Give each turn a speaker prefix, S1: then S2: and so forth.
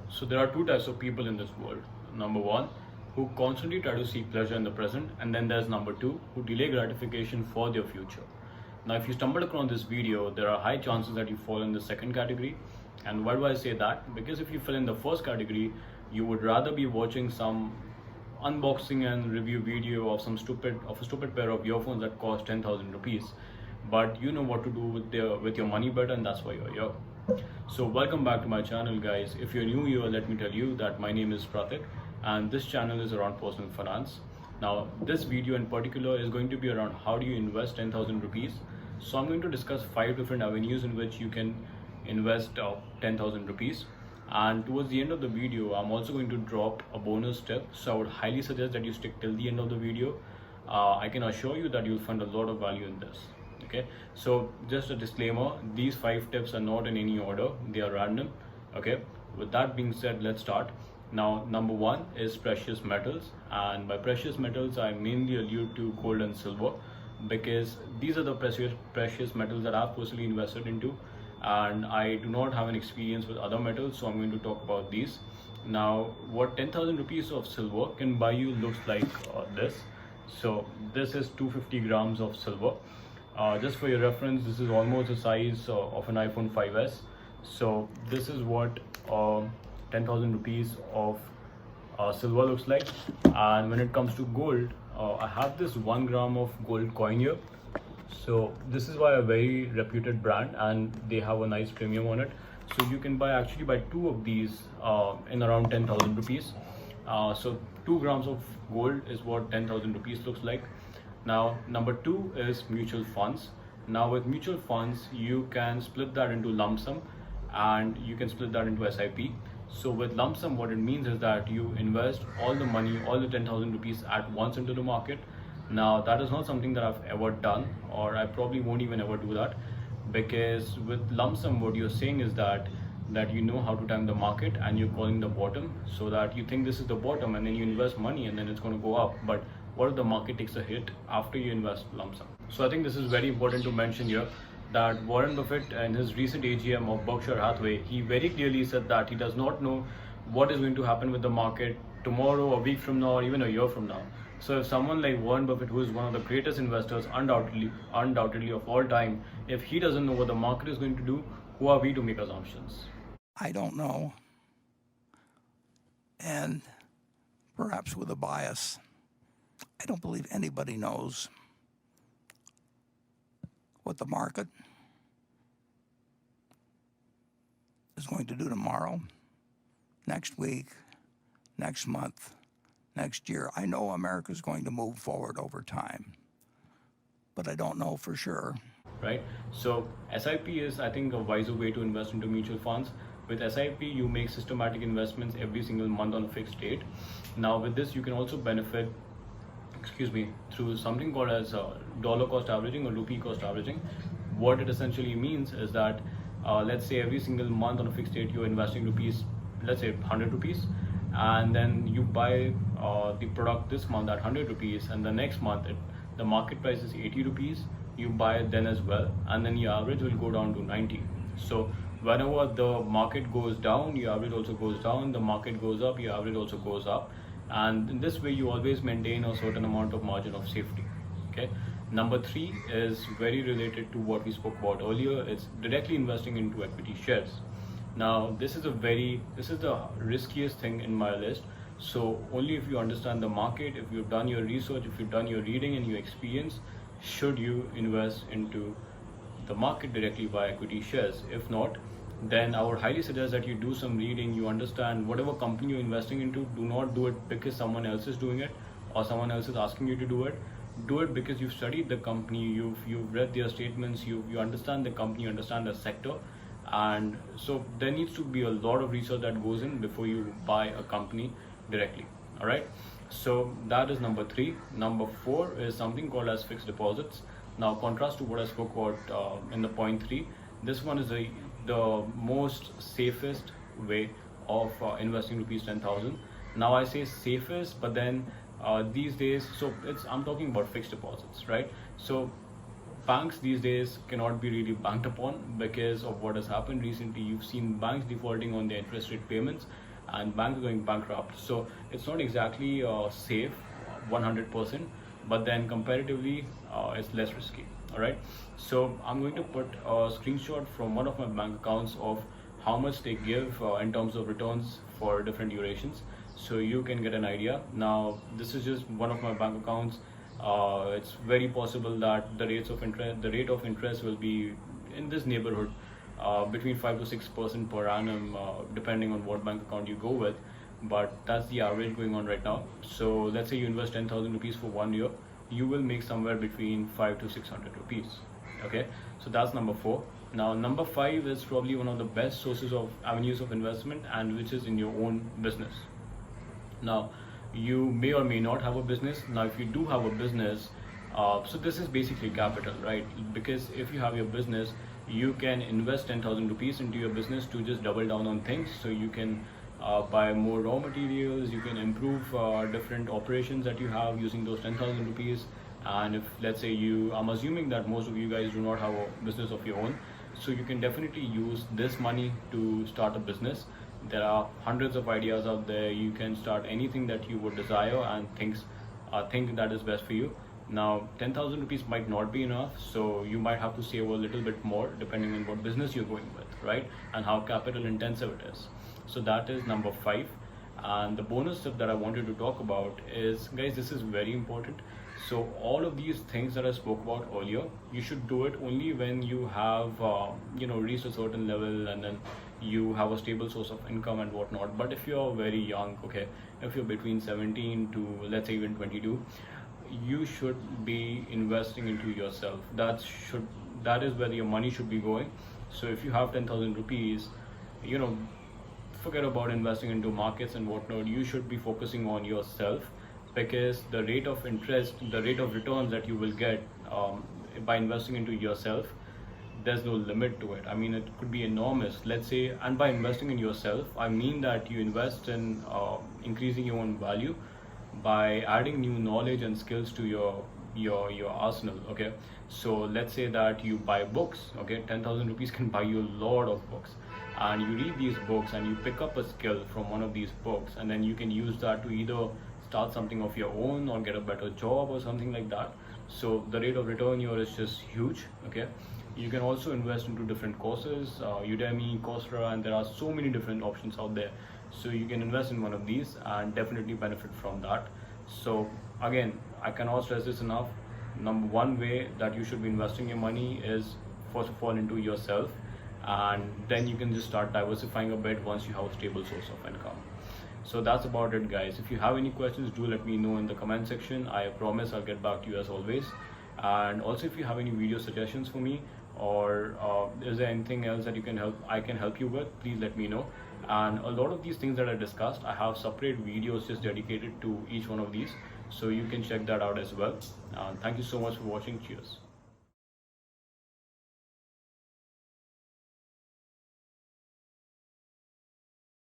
S1: So there are two types of people in this world. Number one, who constantly try to seek pleasure in the present, and then there's number two, who delay gratification for their future. Now, if you stumbled across this video, there are high chances that you fall in the second category. And why do I say that? Because if you fell in the first category, you would rather be watching some unboxing and review video of a stupid pair of earphones that cost 10,000 rupees, but you know what to do with your money better, and that's why you're here. So welcome back to my channel, guys. If you're new here, let me tell you that my name is Pratik, and this channel is around personal finance. Now, this video in particular is going to be around how do you invest 10,000 rupees. So I'm going to discuss 5 different avenues in which you can invest 10,000 rupees. And towards the end of the video, I'm also going to drop a bonus tip. So I would highly suggest that you stick till the end of the video. I can assure you that you'll find a lot of value in this. Okay, so just a disclaimer, these 5 tips are not in any order, they are random. Okay, with that being said, let's start. Now, number one is precious metals, and by precious metals I mainly allude to gold and silver, because these are the precious metals that I've personally invested into, and I do not have an experience with other metals, so I'm going to talk about these. Now, what 10,000 rupees of silver can buy you looks like this. So this is 250 grams of silver. Just for your reference, this is almost the size of an iPhone 5s. So this is what 10,000 rupees of silver looks like. And when it comes to gold, I have this 1 gram of gold coin here. So this is by a very reputed brand, and they have a nice premium on it. So you can actually buy 2 of these in around 10,000 rupees. So 2 grams of gold is what 10,000 rupees looks like. Now, number 2 is mutual funds. Now, with mutual funds, you can split that into lump sum, and you can split that into SIP. So with lump sum, what it means is that you invest all the money, all the 10,000 rupees at once into the market. Now, that is not something that I've ever done, or I probably won't even ever do that, because with lump sum, what you're saying is that you know how to time the market, and you're calling the bottom, so that you think this is the bottom, and then you invest money and then it's going to go up. But what if the market takes a hit after you invest lump sum? So I think this is very important to mention here, that Warren Buffett, in his recent AGM of Berkshire Hathaway, he very clearly said that he does not know what is going to happen with the market tomorrow, a week from now, or even a year from now. So if someone like Warren Buffett, who is one of the greatest investors undoubtedly of all time, if he doesn't know what the market is going to do, who are we to make assumptions?
S2: I don't know, and perhaps with a bias, I don't believe anybody knows what the market is going to do tomorrow, next week, next month, next year. I know America is going to move forward over time, but I don't know for sure.
S1: Right? So SIP is, I think, a wiser way to invest into mutual funds. With SIP, you make systematic investments every single month on a fixed date. Now, with this, you can also benefit, through something called as dollar cost averaging or rupee cost averaging. What it essentially means is that, let's say every single month on a fixed date, you're investing rupees, let's say 100 rupees, and then you buy the product this month at 100 rupees, and the next month the market price is 80 rupees, you buy it then as well, and then your average will go down to 90. So whenever the market goes down, your average also goes down, the market goes up, your average also goes up, and in this way you always maintain a certain amount of margin of safety. Okay. Number 3 is very related to what we spoke about earlier. It's directly investing into equity shares. Now, this is the riskiest thing in my list. So only if you understand the market, if you've done your research, if you've done your reading and your experience, should you invest into the market directly via equity shares. If not, then I would highly suggest that you do some reading, you understand whatever company you're investing into. Do not do it because someone else is doing it or someone else is asking you to do it. Do it because you've studied the company, you've read their statements, you understand the company, you understand the sector. And so there needs to be a lot of research that goes in before you buy a company directly. All right, so that is number 3. Number 4 is something called as fixed deposits. Now, contrast to what I spoke about in the point 3, this one is the most safest way of investing rupees 10,000. Now, I say safest, but then these days, so I'm talking about fixed deposits, right? So banks these days cannot be really banked upon because of what has happened recently. You've seen banks defaulting on their interest rate payments and banks going bankrupt. So it's not exactly safe 100%, but then comparatively it's less risky. All right. So I'm going to put a screenshot from one of my bank accounts of how much they give in terms of returns for different durations, so you can get an idea. Now this is just one of my bank accounts. It's very possible that the rate of interest will be in this neighborhood, between 5 to 6% per annum, depending on what bank account you go with. But that's the average going on right now. So let's say you invest 10,000 rupees for 1 year, you will make somewhere between 5 to 600 rupees. Okay, so that's number 4. Now number 5 is probably one of the best sources of avenues of investment, and which is in your own business. Now you may or may not have a business. Now if you do have a business, so this is basically capital, right? Because if you have your business, you can invest 10,000 rupees into your business to just double down on things. So you can buy more raw materials, you can improve different operations that you have using those 10,000 rupees. And if, let's say, I'm assuming that most of you guys do not have a business of your own, so you can definitely use this money to start a business. There are hundreds of ideas out there. You can start anything that you would desire and think that is best for you. Now 10,000 rupees might not be enough, so you might have to save a little bit more depending on what business you're going with, right? And how capital intensive it is. So that is number 5. And the bonus tip that I wanted to talk about is, guys, this is very important. So all of these things that I spoke about earlier, you should do it only when you have reached a certain level, and then you have a stable source of income and whatnot. But if you're very young, okay, if you're between 17 to, let's say, even 22, you should be investing into yourself. That is where your money should be going. So if you have 10,000 rupees, forget about investing into markets and whatnot. You should be focusing on yourself, because the rate of interest, the rate of returns that you will get by investing into yourself, there's no limit to it. I mean, it could be enormous. Let's say, and by investing in yourself, I mean that you invest in increasing your own value by adding new knowledge and skills to your arsenal. Okay, so let's say that you buy books. Okay, 10,000 rupees can buy you a lot of books, and you read these books and you pick up a skill from one of these books, and then you can use that to either start something of your own or get a better job or something like that. So the rate of return here is just huge. Okay, you can also invest into different courses, Udemy, Coursera, and there are so many different options out there. So you can invest in one of these and definitely benefit from that. So again, I cannot stress this enough. Number 1 way that you should be investing your money is, first of all, into yourself, and then you can just start diversifying a bit once you have a stable source of income. So that's about it, guys. If you have any questions, do let me know in the comment section. I promise I'll get back to you as always. And also, if you have any video suggestions for me, or is there anything else that I can help you with, please let me know. And a lot of these things that I discussed, I have separate videos just dedicated to each one of these, so you can check that out as well. Thank you so much for watching. Cheers.